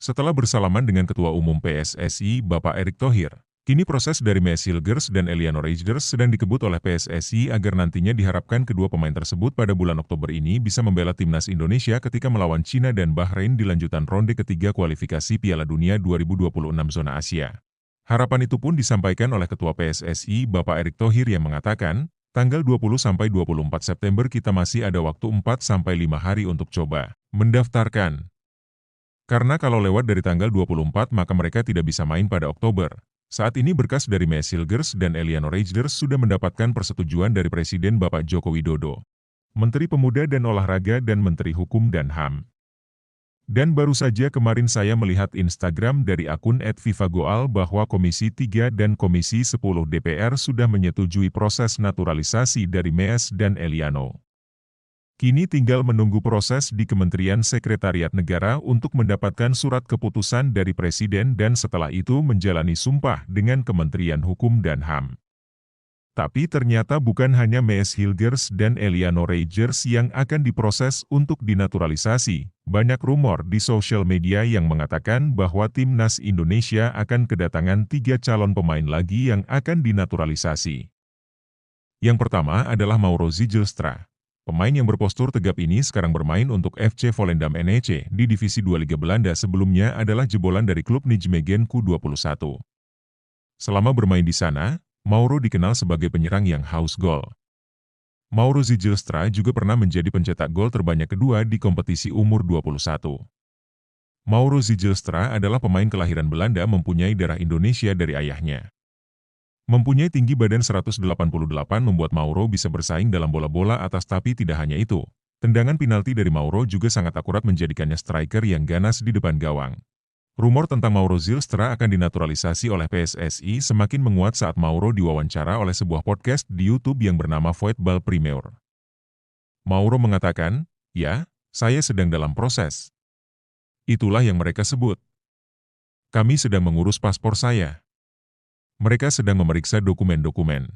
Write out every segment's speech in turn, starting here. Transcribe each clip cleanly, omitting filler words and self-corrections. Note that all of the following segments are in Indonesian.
Setelah bersalaman dengan Ketua Umum PSSI, Bapak Erick Thohir, kini proses dari Maes Hilgers dan Eliano Reijers sedang dikebut oleh PSSI agar nantinya diharapkan kedua pemain tersebut pada bulan Oktober ini bisa membela timnas Indonesia ketika melawan China dan Bahrain di lanjutan ronde ketiga kualifikasi Piala Dunia 2026 zona Asia. Harapan itu pun disampaikan oleh Ketua PSSI, Bapak Erick Thohir yang mengatakan, tanggal 20-24 September kita masih ada waktu 4-5 hari untuk coba mendaftarkan. Karena kalau lewat dari tanggal 24 maka mereka tidak bisa main pada Oktober. Saat ini berkas dari Maes Hilgers dan Eliano Reijers sudah mendapatkan persetujuan dari Presiden Bapak Joko Widodo, Menteri Pemuda dan Olahraga dan Menteri Hukum dan HAM. Dan baru saja kemarin saya melihat Instagram dari akun @vivagoal bahwa Komisi 3 dan Komisi 10 DPR sudah menyetujui proses naturalisasi dari Maes dan Eliano. Kini tinggal menunggu proses di Kementerian Sekretariat Negara untuk mendapatkan surat keputusan dari Presiden dan setelah itu menjalani sumpah dengan Kementerian Hukum dan HAM. Tapi ternyata bukan hanya Maes Hilgers dan Eliano Reijers yang akan diproses untuk dinaturalisasi. Banyak rumor di sosial media yang mengatakan bahwa Timnas Indonesia akan kedatangan 3 calon pemain lagi yang akan dinaturalisasi. Yang pertama adalah Mauro Zijlstra. Pemain yang berpostur tegap ini sekarang bermain untuk FC Volendam NEC di Divisi 2 Liga Belanda sebelumnya adalah jebolan dari klub Nijmegen Q21. Selama bermain di sana, Mauro dikenal sebagai penyerang yang haus gol. Mauro Zijlstra juga pernah menjadi pencetak gol terbanyak kedua di kompetisi umur 21. Mauro Zijlstra adalah pemain kelahiran Belanda mempunyai darah Indonesia dari ayahnya. Mempunyai tinggi badan 188 membuat Mauro bisa bersaing dalam bola-bola atas tapi tidak hanya itu. Tendangan penalti dari Mauro juga sangat akurat menjadikannya striker yang ganas di depan gawang. Rumor tentang Mauro Zijlstra akan dinaturalisasi oleh PSSI semakin menguat saat Mauro diwawancara oleh sebuah podcast di YouTube yang bernama Voetbal Premier. Mauro mengatakan, "Ya, saya sedang dalam proses. Itulah yang mereka sebut. Kami sedang mengurus paspor saya. Mereka sedang memeriksa dokumen-dokumen.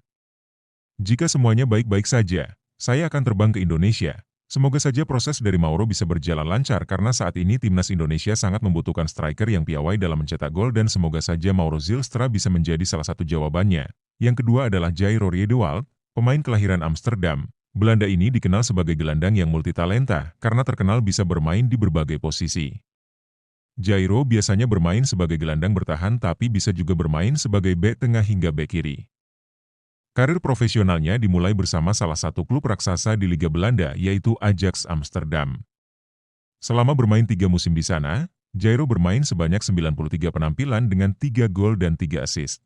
Jika semuanya baik-baik saja, saya akan terbang ke Indonesia. Semoga saja proses dari Mauro bisa berjalan lancar karena saat ini Timnas Indonesia sangat membutuhkan striker yang piawai dalam mencetak gol dan semoga saja Mauro Zijlstra bisa menjadi salah satu jawabannya." Yang kedua adalah Jairo Riedewald, pemain kelahiran Amsterdam. Belanda ini dikenal sebagai gelandang yang multitalenta karena terkenal bisa bermain di berbagai posisi. Jairo biasanya bermain sebagai gelandang bertahan tapi bisa juga bermain sebagai bek tengah hingga bek kiri. Karir profesionalnya dimulai bersama salah satu klub raksasa di Liga Belanda yaitu Ajax Amsterdam. Selama bermain 3 musim di sana, Jairo bermain sebanyak 93 penampilan dengan 3 gol dan 3 assist.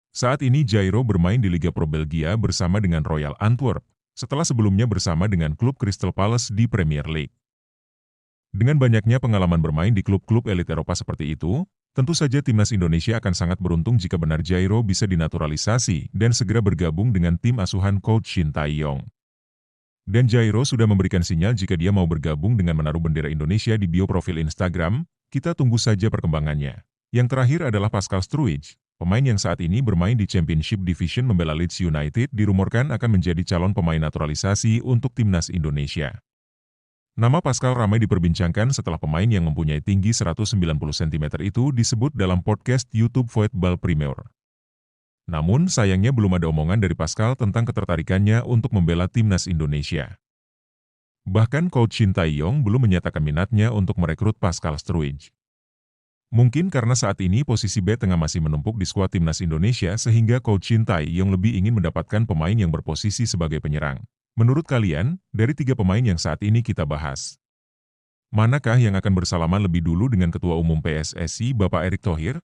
Saat ini Jairo bermain di Liga Pro Belgia bersama dengan Royal Antwerp, setelah sebelumnya bersama dengan klub Crystal Palace di Premier League. Dengan banyaknya pengalaman bermain di klub-klub elit Eropa seperti itu, tentu saja Timnas Indonesia akan sangat beruntung jika benar Jairo bisa dinaturalisasi dan segera bergabung dengan tim asuhan Coach Shin Tae-yong. Dan Jairo sudah memberikan sinyal jika dia mau bergabung dengan menaruh bendera Indonesia di bio profil Instagram, kita tunggu saja perkembangannya. Yang terakhir adalah Pascal Struijk, pemain yang saat ini bermain di Championship Division membela Leeds United dirumorkan akan menjadi calon pemain naturalisasi untuk Timnas Indonesia. Nama Pascal ramai diperbincangkan setelah pemain yang mempunyai tinggi 190 cm itu disebut dalam podcast YouTube Voetbal Premier. Namun sayangnya belum ada omongan dari Pascal tentang ketertarikannya untuk membela Timnas Indonesia. Bahkan Coach Shin Tae-yong belum menyatakan minatnya untuk merekrut Pascal Struijk. Mungkin karena saat ini posisi bek tengah masih menumpuk di skuad Timnas Indonesia sehingga Coach Shin Tae-yong lebih ingin mendapatkan pemain yang berposisi sebagai penyerang. Menurut kalian, dari 3 pemain yang saat ini kita bahas, manakah yang akan bersalaman lebih dulu dengan Ketua Umum PSSI Bapak Erick Thohir?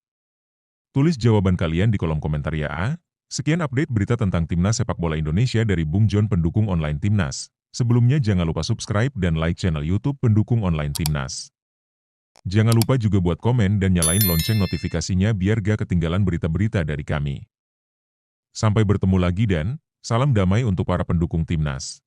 Tulis jawaban kalian di kolom komentar ya. Sekian update berita tentang Timnas Sepak Bola Indonesia dari Bung John pendukung online Timnas. Sebelumnya jangan lupa subscribe dan like channel YouTube pendukung online Timnas. Jangan lupa juga buat komen dan nyalain lonceng notifikasinya biar gak ketinggalan berita-berita dari kami. Sampai bertemu lagi dan salam damai untuk para pendukung Timnas.